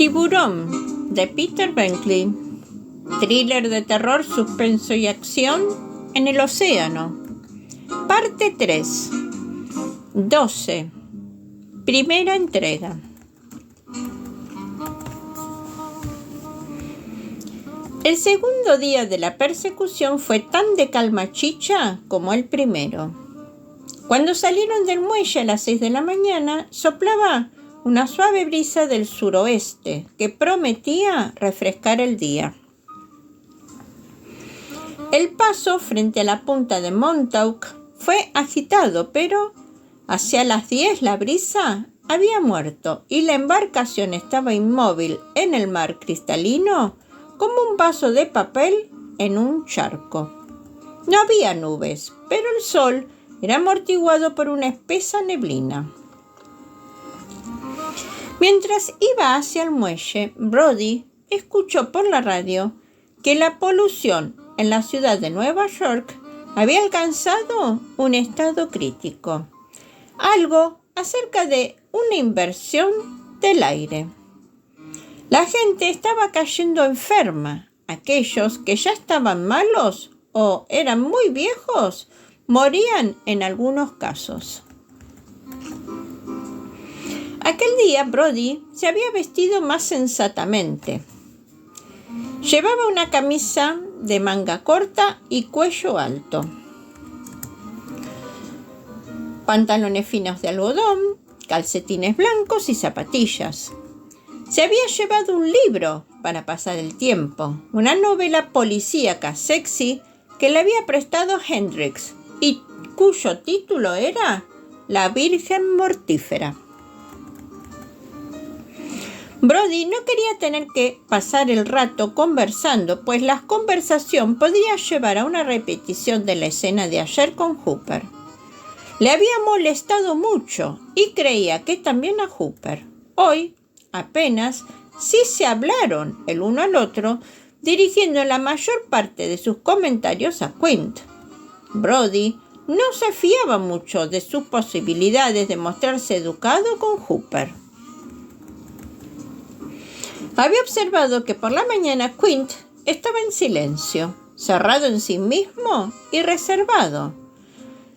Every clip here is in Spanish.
Tiburón, de Peter Benkley. Thriller de terror, suspenso y acción en el océano. Parte 3. 12. Primera entrega. El segundo día de la persecución fue tan de calma chicha como el primero. Cuando salieron del muelle a las 6 de la mañana, soplaba una suave brisa del suroeste que prometía refrescar el día. El paso frente a la punta de Montauk fue agitado, pero hacia las 10 la brisa había muerto y la embarcación estaba inmóvil en el mar cristalino como un vaso de papel en un charco. No había nubes, pero el sol era amortiguado por una espesa neblina. Mientras iba hacia el muelle, Brody escuchó por la radio que la polución en la ciudad de Nueva York había alcanzado un estado crítico. Algo acerca de una inversión del aire. La gente estaba cayendo enferma. Aquellos que ya estaban malos o eran muy viejos morían en algunos casos. Aquel día Brody se había vestido más sensatamente. Llevaba una camisa de manga corta y cuello alto, pantalones finos de algodón, calcetines blancos y zapatillas. Se había llevado un libro para pasar el tiempo, una novela policíaca sexy que le había prestado Hendrix y cuyo título era La Virgen Mortífera. Brody no quería tener que pasar el rato conversando, pues la conversación podría llevar a una repetición de la escena de ayer con Hooper. Le había molestado mucho y creía que también a Hooper. Hoy, apenas, sí se hablaron el uno al otro, dirigiendo la mayor parte de sus comentarios a Quint. Brody no se fiaba mucho de sus posibilidades de mostrarse educado con Hooper. Había observado que por la mañana Quint estaba en silencio, cerrado en sí mismo y reservado.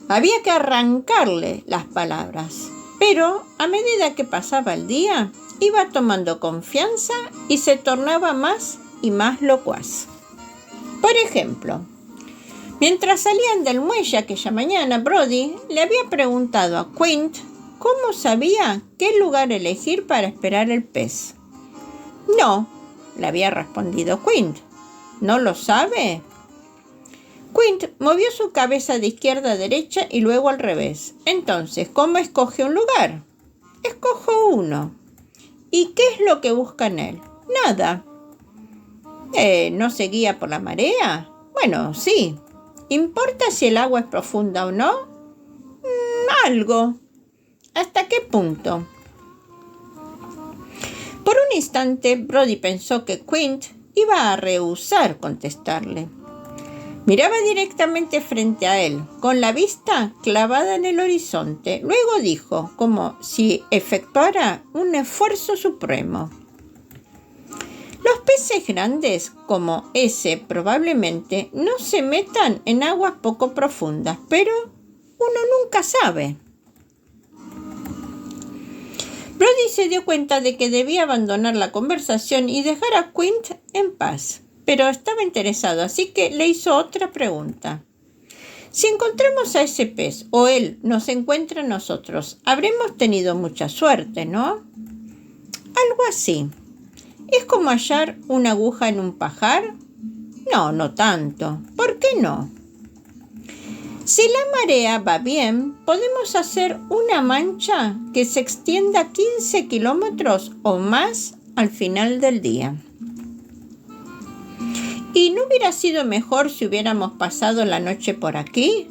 Había que arrancarle las palabras, pero a medida que pasaba el día, iba tomando confianza y se tornaba más y más locuaz. Por ejemplo, mientras salían del muelle aquella mañana, Brody le había preguntado a Quint cómo sabía qué lugar elegir para esperar el pez. No, le había respondido Quint. ¿No lo sabe? Quint movió su cabeza de izquierda a derecha y luego al revés. Entonces, ¿cómo escoge un lugar? Escojo uno. ¿Y qué es lo que busca en él? Nada. ¿No se guía por la marea? Bueno, sí. ¿Importa si el agua es profunda o no? Algo. ¿Hasta qué punto? Por un instante, Brody pensó que Quint iba a rehusar contestarle. Miraba directamente frente a él, con la vista clavada en el horizonte. Luego dijo, como si efectuara un esfuerzo supremo: los peces grandes como ese probablemente no se metan en aguas poco profundas, pero uno nunca sabe. Brody se dio cuenta de que debía abandonar la conversación y dejar a Quint en paz, pero estaba interesado, así que le hizo otra pregunta. Si encontramos a ese pez o él nos encuentra a nosotros, habremos tenido mucha suerte, ¿no? Algo así. ¿Es como hallar una aguja en un pajar? No, no tanto. ¿Por qué no? Si la marea va bien, podemos hacer una mancha que se extienda 15 kilómetros o más al final del día. ¿Y no hubiera sido mejor si hubiéramos pasado la noche por aquí?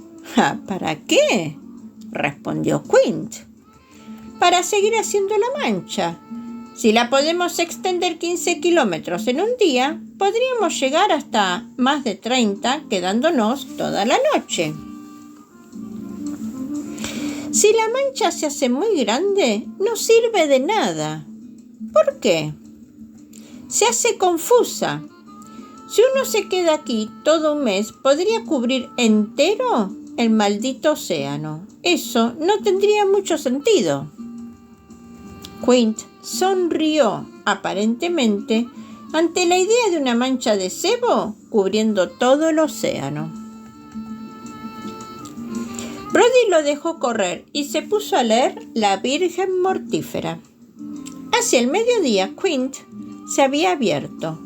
¿Para qué?, respondió Quint. Para seguir haciendo la mancha. Si la podemos extender 15 kilómetros en un día, podríamos llegar hasta más de 30 quedándonos toda la noche. Si la mancha se hace muy grande, no sirve de nada. ¿Por qué? se hace confusa. Si uno se queda aquí todo un mes, podría cubrir entero el maldito océano. Eso no tendría mucho sentido. Quint sonrió aparentemente ante la idea de una mancha de sebo cubriendo todo el océano. Brody lo dejó correr y se puso a leer La Virgen Mortífera. Hacia el mediodía, Quint se había abierto.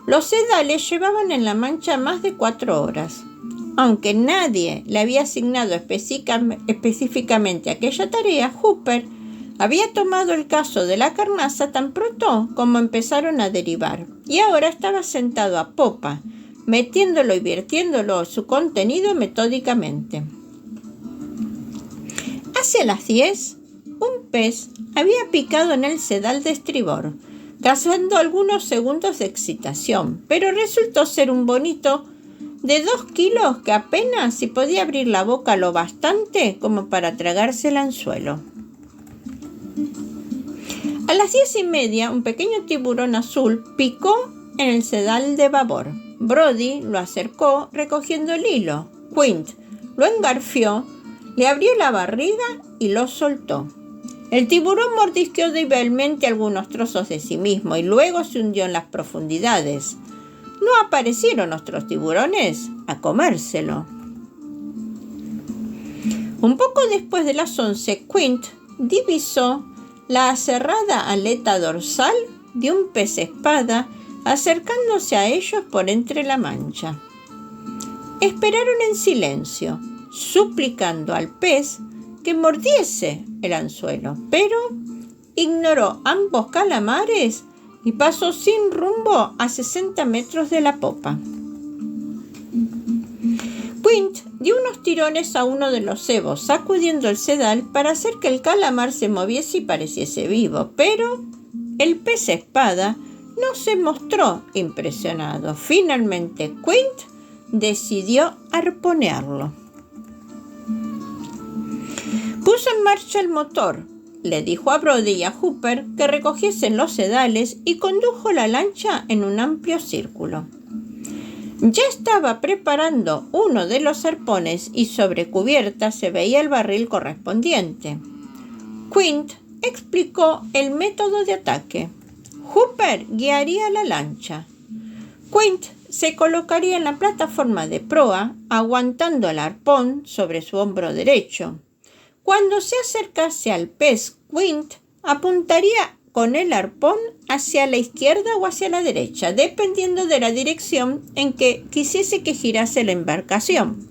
Los sedales llevaban en la mancha más de 4 horas. Aunque nadie le había asignado específicamente aquella tarea, Hooper había tomado el caso de la carnaza tan pronto como empezaron a derivar, y ahora estaba sentado a popa, metiéndolo y virtiéndolo su contenido metódicamente. Hacia las 10, un pez había picado en el sedal de estribor, causando algunos segundos de excitación, pero resultó ser un bonito de 2 kilos que apenas si podía abrir la boca lo bastante como para tragarse el anzuelo. A las 10:30, un pequeño tiburón azul picó en el sedal de babor. Brody lo acercó recogiendo el hilo. Quint lo engarfió, le abrió la barriga y lo soltó. El tiburón mordisqueó débilmente algunos trozos de sí mismo y luego se hundió en las profundidades. No aparecieron otros tiburones a comérselo. Un poco después de las 11, Quint divisó la aserrada aleta dorsal de un pez espada acercándose a ellos por entre la mancha. Esperaron en silencio, suplicando al pez que mordiese el anzuelo, pero ignoró ambos calamares y pasó sin rumbo a 60 metros de la popa. Quint dio unos tirones a uno de los cebos, sacudiendo el sedal para hacer que el calamar se moviese y pareciese vivo, pero el pez espada no se mostró impresionado. Finalmente, Quint decidió arponearlo. Puso en marcha el motor, le dijo a Brody y a Hooper que recogiesen los sedales y condujo la lancha en un amplio círculo. Ya estaba preparando uno de los arpones y sobre cubierta se veía el barril correspondiente. Quint explicó el método de ataque. Hooper guiaría la lancha. Quint se colocaría en la plataforma de proa, aguantando el arpón sobre su hombro derecho. Cuando se acercase al pez, Quint apuntaría con el arpón hacia la izquierda o hacia la derecha, dependiendo de la dirección en que quisiese que girase la embarcación.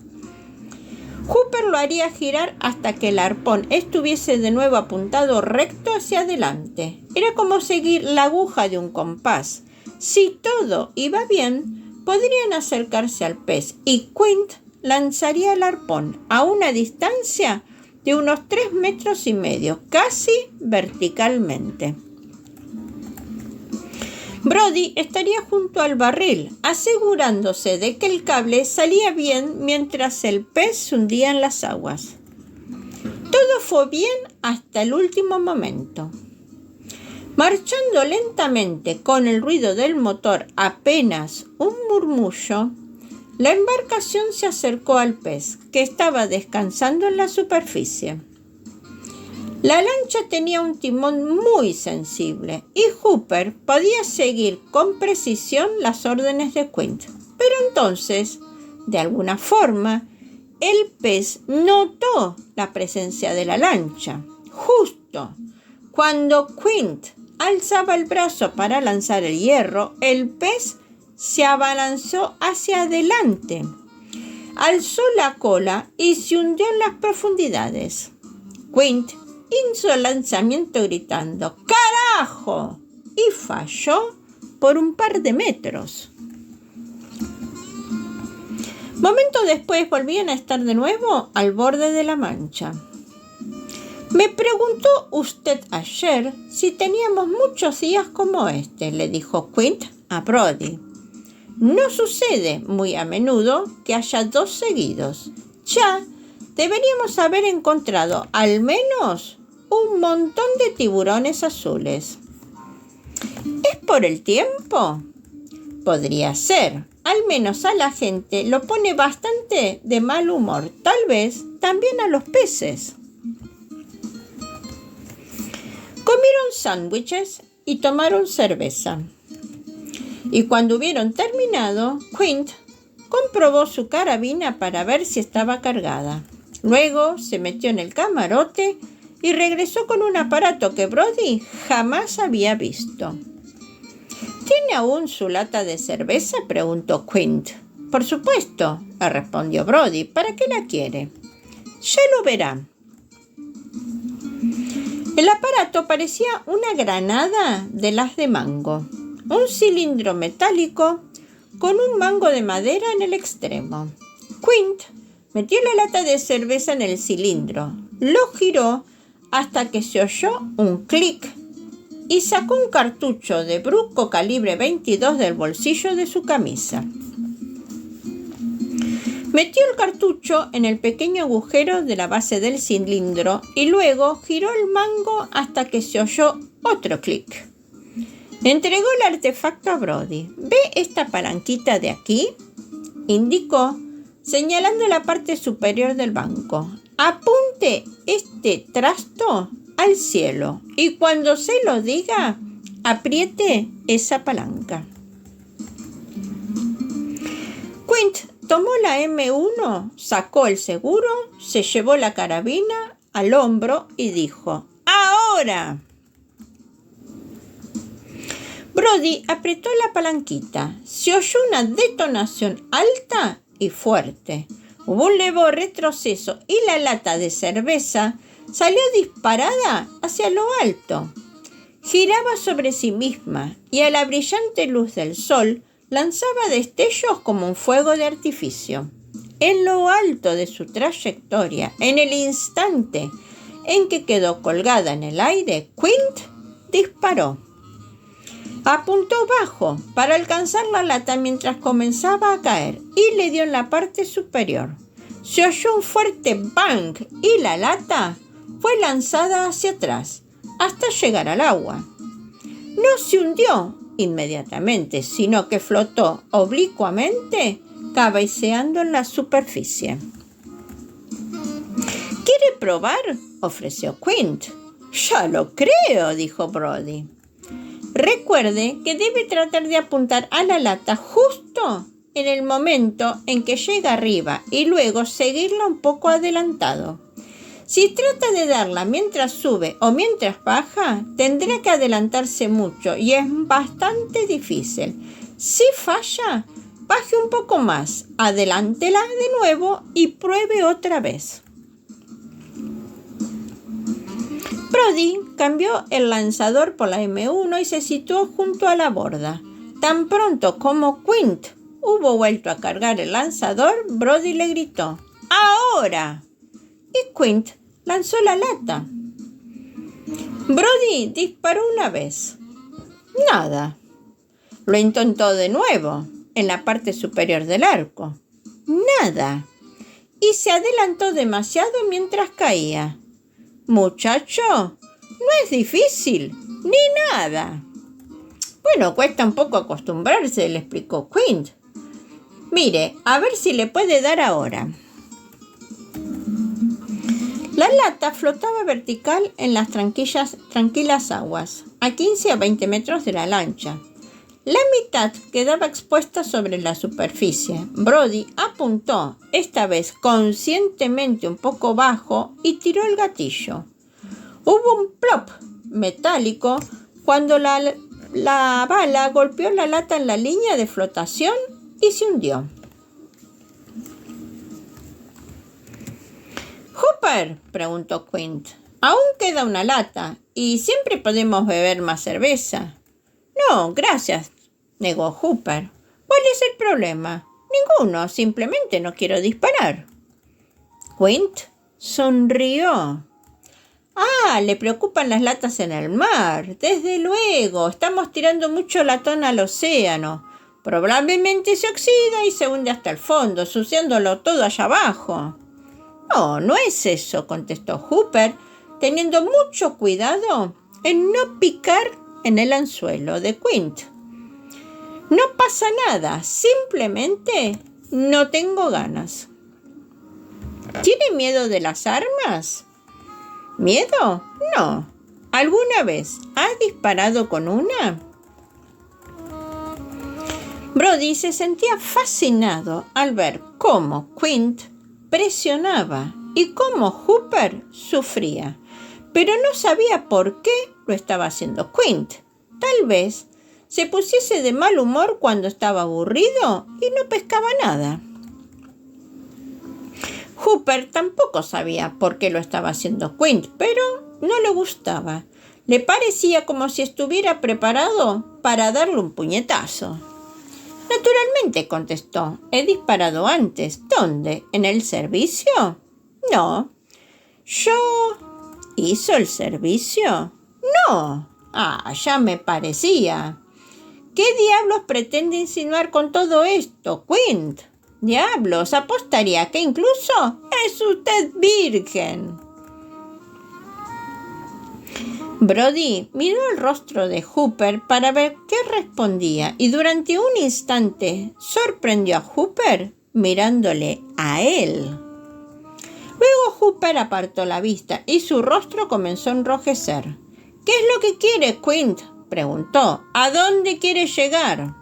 Hooper lo haría girar hasta que el arpón estuviese de nuevo apuntado recto hacia adelante. Era como seguir la aguja de un compás. Si todo iba bien, podrían acercarse al pez y Quint lanzaría el arpón a una distancia de unos 3,5 metros, casi verticalmente. Brody estaría junto al barril, asegurándose de que el cable salía bien mientras el pez se hundía en las aguas. Todo fue bien hasta el último momento. Marchando lentamente con el ruido del motor apenas un murmullo, la embarcación se acercó al pez, que estaba descansando en la superficie. La lancha tenía un timón muy sensible y Hooper podía seguir con precisión las órdenes de Quint. Pero entonces, de alguna forma, el pez notó la presencia de la lancha. Justo cuando Quint alzaba el brazo para lanzar el hierro, el pez se abalanzó hacia adelante, alzó la cola y se hundió en las profundidades. Quint hizo el lanzamiento gritando ¡carajo! Y falló por un par de metros. Momento después volvían a estar de nuevo al borde de la mancha. Me preguntó usted ayer si teníamos muchos días como este, le dijo Quint a Brody. No sucede muy a menudo que haya 2 seguidos. Ya deberíamos haber encontrado al menos un montón de tiburones azules. ¿Es por el tiempo? Podría ser. Al menos a la gente lo pone bastante de mal humor. Tal vez también a los peces. Comieron sándwiches y tomaron cerveza. Y cuando hubieron terminado, Quint comprobó su carabina para ver si estaba cargada. Luego se metió en el camarote y regresó con un aparato que Brody jamás había visto. ¿Tiene aún su lata de cerveza?, preguntó Quint. Por supuesto, le respondió Brody. ¿Para qué la quiere? Ya lo verá. El aparato parecía una granada de las de mango. Un cilindro metálico con un mango de madera en el extremo. Quint metió la lata de cerveza en el cilindro, lo giró hasta que se oyó un clic y sacó un cartucho de Bruco calibre 22 del bolsillo de su camisa. Metió el cartucho en el pequeño agujero de la base del cilindro y luego giró el mango hasta que se oyó otro clic. Entregó el artefacto a Brody. ¿Ve esta palanquita de aquí?, indicó, señalando la parte superior del banco. Apunte este trasto al cielo y cuando se lo diga, apriete esa palanca. Quint tomó la M1, sacó el seguro, se llevó la carabina al hombro y dijo: ¡Ahora! Brody apretó la palanquita. Se oyó una detonación alta y fuerte. Hubo un leve retroceso y la lata de cerveza salió disparada hacia lo alto. Giraba sobre sí misma y a la brillante luz del sol lanzaba destellos como un fuego de artificio. En lo alto de su trayectoria, en el instante en que quedó colgada en el aire, Quint disparó. Apuntó bajo para alcanzar la lata mientras comenzaba a caer y le dio en la parte superior. Se oyó un fuerte bang y la lata fue lanzada hacia atrás hasta llegar al agua. No se hundió inmediatamente, sino que flotó oblicuamente, cabeceando en la superficie. ¿Quiere probar?, ofreció Quint. Ya lo creo, dijo Brody. Recuerde que debe tratar de apuntar a la lata justo en el momento en que llega arriba y luego seguirla un poco adelantado. Si trata de darla mientras sube o mientras baja, tendrá que adelantarse mucho y es bastante difícil. Si falla, baje un poco más, adelántela de nuevo y pruebe otra vez. Brody cambió el lanzador por la M1 y se situó junto a la borda. Tan pronto como Quint hubo vuelto a cargar el lanzador, Brody le gritó: ¡Ahora! Y Quint lanzó la lata. Brody disparó una vez. Nada. Lo intentó de nuevo, en la parte superior del arco. Nada. Y se adelantó demasiado mientras caía. Muchacho, no es difícil, ni nada. Bueno, cuesta un poco acostumbrarse, le explicó Quint. Mire, a ver si le puede dar ahora. La lata flotaba vertical en las tranquilas aguas, a 15 a 20 metros de la lancha. La mitad quedaba expuesta sobre la superficie. Brody apuntó, esta vez conscientemente un poco bajo, y tiró el gatillo. Hubo un plop metálico cuando la bala golpeó la lata en la línea de flotación y se hundió. «Hooper», preguntó Quint, «aún queda una lata y siempre podemos beber más cerveza». «No, gracias», negó Hooper. «¿Cuál es el problema?» «Ninguno, simplemente no quiero disparar». Quint sonrió. «Ah, le preocupan las latas en el mar. Desde luego, estamos tirando mucho latón al océano. Probablemente se oxida y se hunde hasta el fondo, suciándolo todo allá abajo». «No, no es eso», contestó Hooper, teniendo mucho cuidado en no picar en el anzuelo de Quint. No pasa nada, simplemente no tengo ganas. ¿Tiene miedo de las armas? ¿Miedo? No. ¿Alguna vez ha disparado con una? Brody se sentía fascinado al ver cómo Quint presionaba y cómo Hooper sufría, pero no sabía por qué lo estaba haciendo Quint. Tal vez se pusiese de mal humor cuando estaba aburrido y no pescaba nada. Hooper tampoco sabía por qué lo estaba haciendo Quint, pero no le gustaba. Le parecía como si estuviera preparado para darle un puñetazo. Naturalmente, contestó. He disparado antes. ¿Dónde? ¿En el servicio? No. ¿Yo hizo el servicio? No. Ya me parecía. ¿Qué diablos pretende insinuar con todo esto, Quint? Diablos, apostaría que incluso es usted virgen. Brody miró el rostro de Hooper para ver qué respondía y durante un instante sorprendió a Hooper mirándole a él. Luego Hooper apartó la vista y su rostro comenzó a enrojecer. ¿Qué es lo que quiere, Quint?, preguntó. ¿A dónde quiere llegar?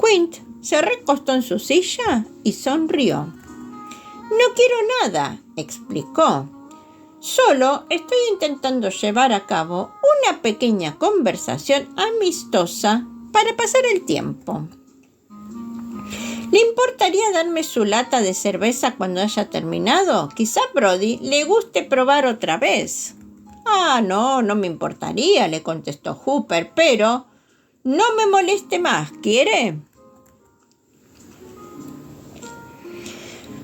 Quint se recostó en su silla y sonrió. No quiero nada, explicó. Solo estoy intentando llevar a cabo una pequeña conversación amistosa para pasar el tiempo. ¿Le importaría darme su lata de cerveza cuando haya terminado? Quizá Brody le guste probar otra vez. No me importaría, le contestó Hooper, pero no me moleste más, ¿quiere?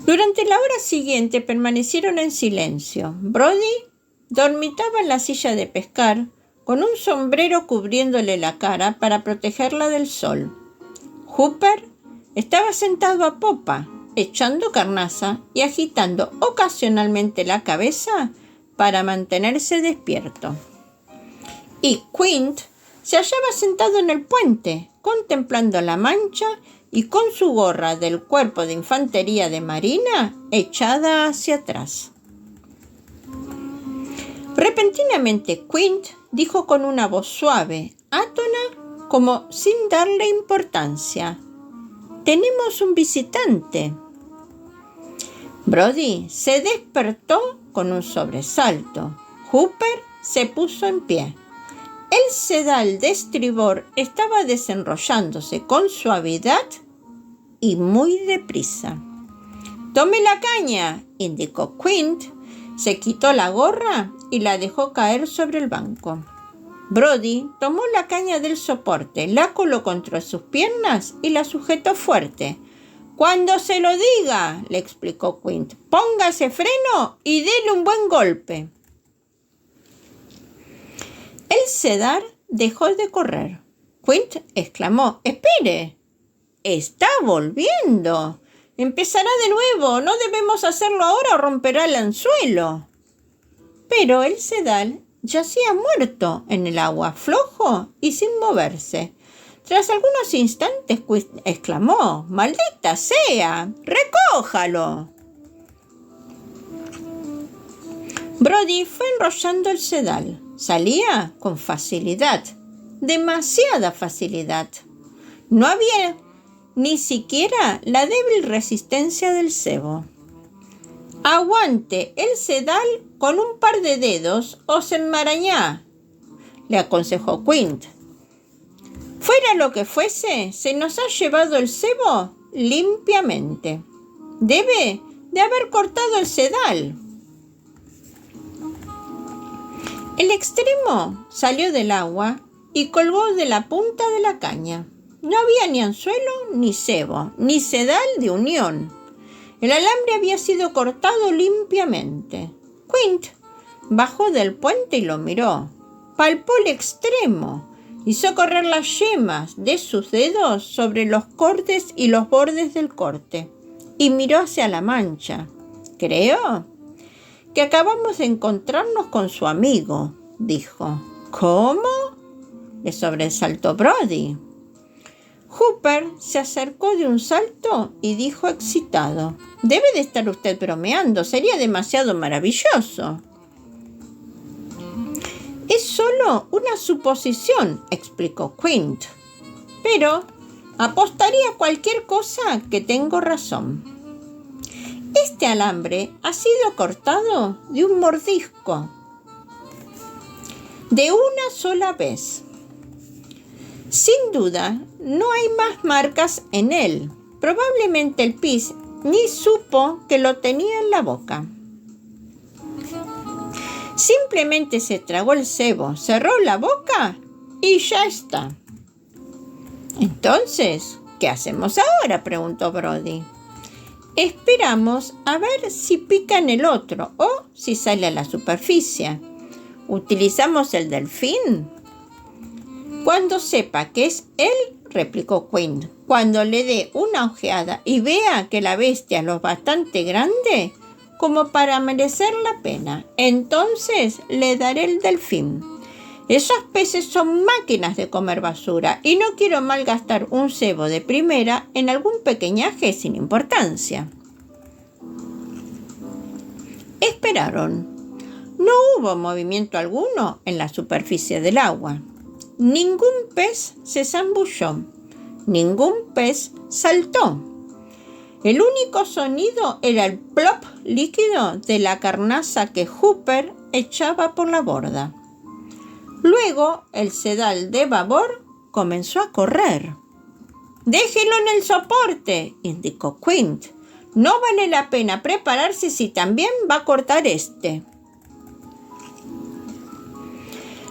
Durante la hora siguiente permanecieron en silencio. Brody dormitaba en la silla de pescar, con un sombrero cubriéndole la cara para protegerla del sol. Hooper estaba sentado a popa, echando carnaza y agitando ocasionalmente la cabeza para mantenerse despierto. Y Quint se hallaba sentado en el puente, contemplando la mancha y con su gorra del cuerpo de infantería de marina echada hacia atrás. Repentinamente Quint dijo con una voz suave, átona, como sin darle importancia: «Tenemos un visitante». Brody se despertó con un sobresalto. Hooper se puso en pie. El sedal de estribor estaba desenrollándose con suavidad y muy deprisa. «Tome la caña», indicó Quint. Se quitó la gorra y la dejó caer sobre el banco. Brody tomó la caña del soporte, la colocó entre sus piernas y la sujetó fuerte. «Cuando se lo diga», le explicó Quint, «póngase freno y dele un buen golpe». El sedal dejó de correr. Quint exclamó: «¡Espere! ¡Está volviendo! Empezará de nuevo. No debemos hacerlo ahora o romperá el anzuelo». Pero el sedal yacía muerto en el agua, flojo y sin moverse. Tras algunos instantes, Quint exclamó: «¡Maldita sea! ¡Recójalo!». Brody fue enrollando el sedal. Salía con facilidad, demasiada facilidad. No había ni siquiera la débil resistencia del cebo. «Aguante el sedal con un par de dedos o se enmarañá», le aconsejó Quint. «Fuera lo que fuese, se nos ha llevado el cebo limpiamente. Debe de haber cortado el sedal». El extremo salió del agua y colgó de la punta de la caña. No había ni anzuelo, ni cebo, ni sedal de unión. El alambre había sido cortado limpiamente. Quint bajó del puente y lo miró. Palpó el extremo. Hizo correr las yemas de sus dedos sobre los cortes y los bordes del corte. Y miró hacia la mancha. «Creo que acabamos de encontrarnos con su amigo», dijo. «¿Cómo?». le sobresaltó Brody. Hooper se acercó de un salto y dijo excitado: «Debe de estar usted bromeando, sería demasiado maravilloso». «Es solo una suposición», explicó Quint, «pero apostaría cualquier cosa que tengo razón. Este alambre ha sido cortado de un mordisco, de una sola vez. Sin duda, no hay más marcas en él. Probablemente el pis ni supo que lo tenía en la boca. Simplemente se tragó el cebo, cerró la boca y ya está». «Entonces, ¿qué hacemos ahora?», preguntó Brody. «Esperamos a ver si pica en el otro o si sale a la superficie. ¿Utilizamos el delfín?». «Cuando sepa que es él», replicó Quint, «cuando le dé una ojeada y vea que la bestia es lo bastante grande como para merecer la pena, entonces le daré el delfín. Esos peces son máquinas de comer basura y no quiero malgastar un cebo de primera en algún pequeñaje sin importancia». Esperaron. No hubo movimiento alguno en la superficie del agua. Ningún pez se zambulló. Ningún pez saltó. El único sonido era el plop líquido de la carnaza que Hooper echaba por la borda. Luego el sedal de babor comenzó a correr. «Déjelo en el soporte», indicó Quint. «No vale la pena prepararse si también va a cortar este».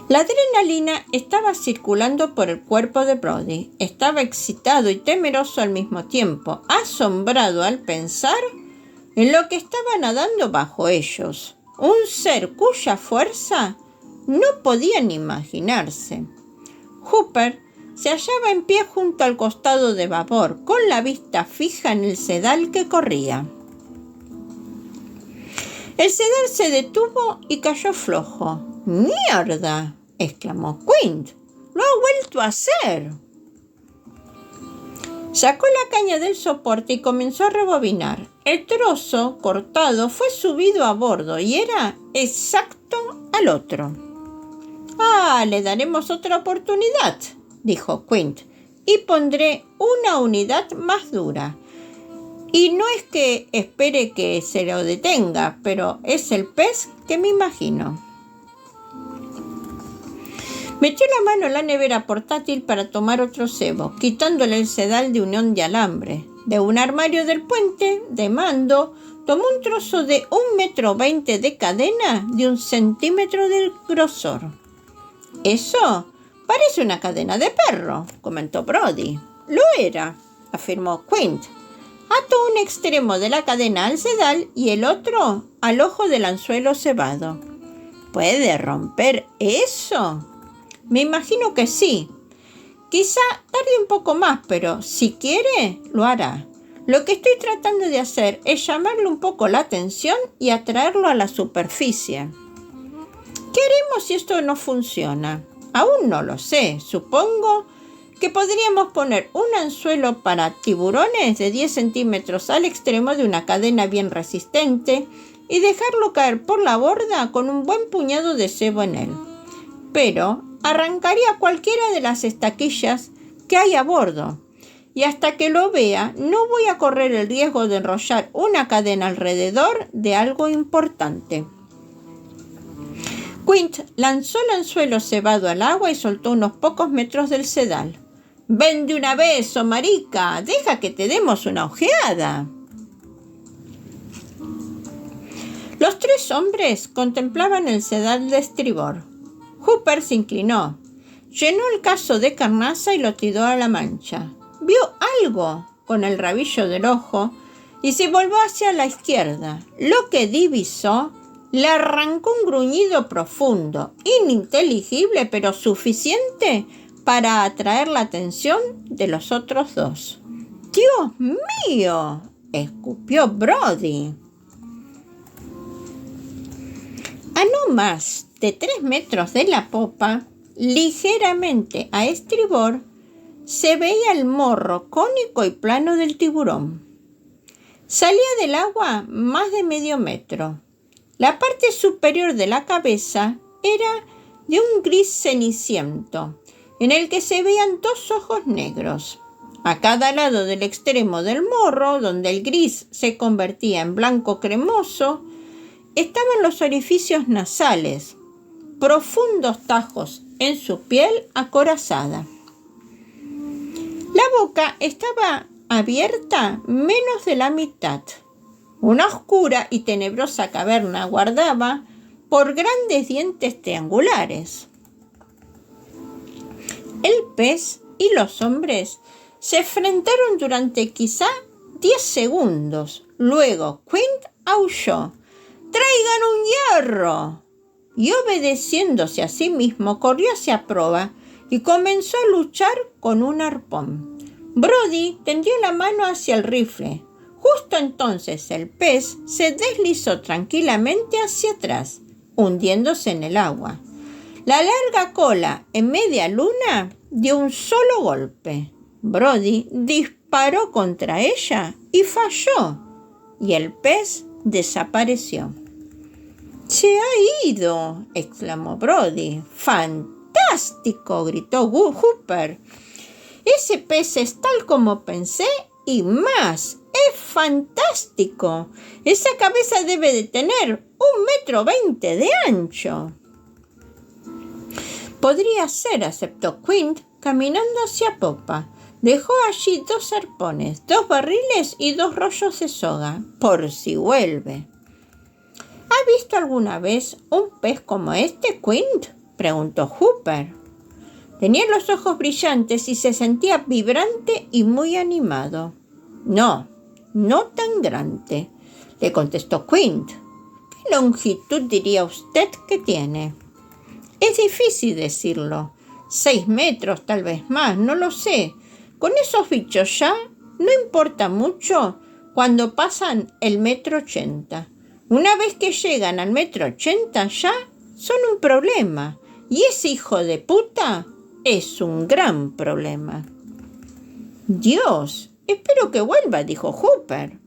La adrenalina estaba circulando por el cuerpo de Brody. Estaba excitado y temeroso al mismo tiempo, asombrado al pensar en lo que estaba nadando bajo ellos, un ser cuya fuerza no podían imaginarse. Hooper se hallaba en pie junto al costado de babor, con la vista fija en el sedal que corría. El sedal se detuvo y cayó flojo. «¡Mierda!», exclamó Quint. «¡Lo ha vuelto a hacer!». Sacó la caña del soporte y comenzó a rebobinar. El trozo cortado fue subido a bordo y era exacto al otro. «Ah, le daremos otra oportunidad», dijo Quint, «y pondré una unidad más dura. Y no es que espere que se lo detenga, pero es el pez que me imagino». Metió la mano en la nevera portátil para tomar otro cebo, quitándole el sedal de unión de alambre. De un armario del puente de mando tomó un trozo de 1,20 m de cadena de 1 centímetro de grosor. «Eso parece una cadena de perro», comentó Brody. «Lo era», afirmó Quint. «Ató un extremo de la cadena al sedal y el otro al ojo del anzuelo cebado». «¿Puede romper eso?». «Me imagino que sí. Quizá tarde un poco más, pero si quiere, lo hará. Lo que estoy tratando de hacer es llamarle un poco la atención y atraerlo a la superficie». «¿Qué haremos si esto no funciona?». «Aún no lo sé. Supongo que podríamos poner un anzuelo para tiburones de 10 centímetros al extremo de una cadena bien resistente y dejarlo caer por la borda con un buen puñado de cebo en él. Pero arrancaría cualquiera de las estaquillas que hay a bordo, y hasta que lo vea no voy a correr el riesgo de enrollar una cadena alrededor de algo importante». Quint lanzó el anzuelo cebado al agua y soltó unos pocos metros del sedal. «Ven de una vez, oh marica, deja que te demos una ojeada». Los tres hombres contemplaban el sedal de estribor. Hooper se inclinó, llenó el cazo de carnaza y lo tiró a la mancha. Vio algo con el rabillo del ojo y se volvió hacia la izquierda. Lo que divisó le arrancó un gruñido profundo, ininteligible, pero suficiente para atraer la atención de los otros dos. «¡Dios mío!», escupió Brody. A no más de 3 metros de la popa, ligeramente a estribor, se veía el morro cónico y plano del tiburón. Salía del agua más de medio metro. La parte superior de la cabeza era de un gris ceniciento, en el que se veían dos ojos negros. A cada lado del extremo del morro, donde el gris se convertía en blanco cremoso, estaban los orificios nasales, profundos tajos en su piel acorazada. La boca estaba abierta menos de la mitad. Una oscura y tenebrosa caverna guardaba por grandes dientes triangulares. El pez y los hombres se enfrentaron durante quizá 10 segundos. Luego Quint aulló: ¡traigan un hierro! Y obedeciéndose a sí mismo, corrió hacia proa y comenzó a luchar con un arpón. Brody tendió la mano hacia el rifle. Justo entonces el pez se deslizó tranquilamente hacia atrás, hundiéndose en el agua. La larga cola en media luna dio un solo golpe. Brody disparó contra ella y falló, y el pez desapareció. «¡Se ha ido!», exclamó Brody. «¡Fantástico!», gritó Hooper. «Ese pez es tal como pensé y más. ¡Es fantástico! Esa cabeza debe de tener 1,20 m de ancho». «Podría ser», aceptó Quint, caminando hacia popa. Dejó allí 2 arpones, 2 barriles y 2 rollos de soga, por si vuelve. «¿Ha visto alguna vez un pez como este, Quint?», preguntó Hooper. Tenía los ojos brillantes y se sentía vibrante y muy animado. «No, no tan grande», le contestó Quint. «¿Qué longitud diría usted que tiene?». «Es difícil decirlo. 6 metros, tal vez más, no lo sé. Con esos bichos ya no importa mucho cuando pasan el 1,80 m. Una vez que llegan al 1,80 m ya son un problema. Y ese hijo de puta es un gran problema». «Dios, espero que vuelva», dijo Hooper.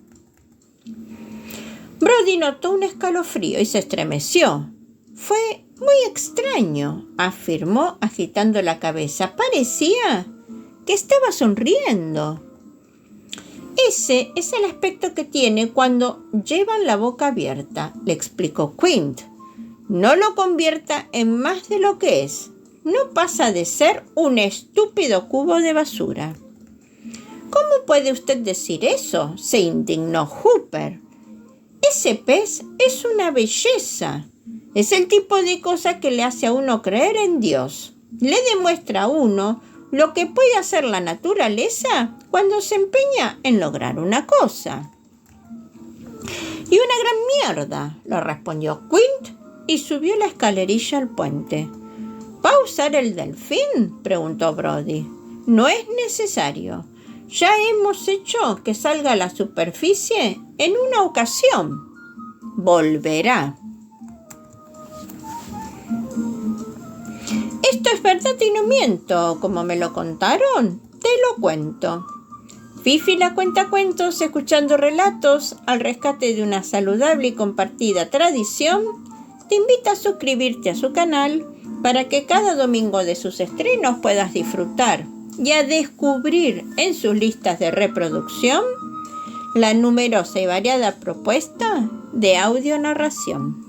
Brody notó un escalofrío y se estremeció. «Fue muy extraño», afirmó agitando la cabeza. «Parecía que estaba sonriendo». «Ese es el aspecto que tiene cuando llevan la boca abierta», le explicó Quint. «No lo convierta en más de lo que es. No pasa de ser un estúpido cubo de basura». «¿Cómo puede usted decir eso?», se indignó Hooper. «Ese pez es una belleza. Es el tipo de cosa que le hace a uno creer en Dios. Le demuestra a uno lo que puede hacer la naturaleza cuando se empeña en lograr una cosa». «Y una gran mierda», lo respondió Quint y subió la escalerilla al puente. «¿Va a usar el delfín?», preguntó Brody. «No es necesario. Ya hemos hecho que salga a la superficie en una ocasión. Volverá». «Esto es verdad y no miento, como me lo contaron, te lo cuento». Fifi la cuentacuentos, escuchando relatos al rescate de una saludable y compartida tradición, te invita a suscribirte a su canal para que cada domingo de sus estrenos puedas disfrutar y a descubrir en sus listas de reproducción la numerosa y variada propuesta de audio narración.